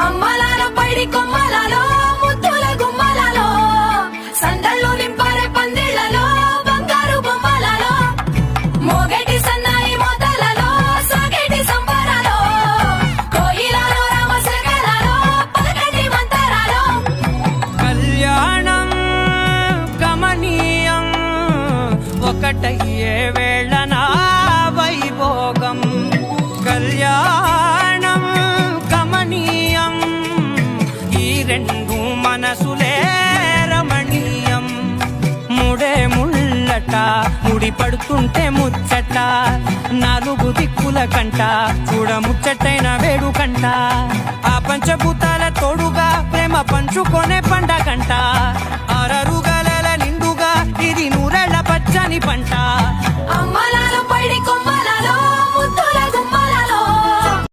అమ్మలాలో పైడి కొమ్మలలో ముద్దుల గుమ్మలలో సందళ్ళు నింపారే పందిళ్లలో బంగారు బొమ్మలలో మోగేటి సన్నాయి మోతలలో సాగేటి సంబరాలో కోయిలలో రామశకలలో పలకటి మంతరాలో కళ్యాణం గమనీయం ఒకటయ్యే వేళనా వైభోగం కళ్యాణం గమనీయం ఈ రెండు మనసులే రమణీయం ముడే ముళ్ళట ముడి పడుతుంటే ముచ్చట నాలుగు దిక్కుల కంట చూడ ముచ్చటైన వేడుకంట ఆ పంచభూతాల తోడుగా ప్రేమ పంచుకొనే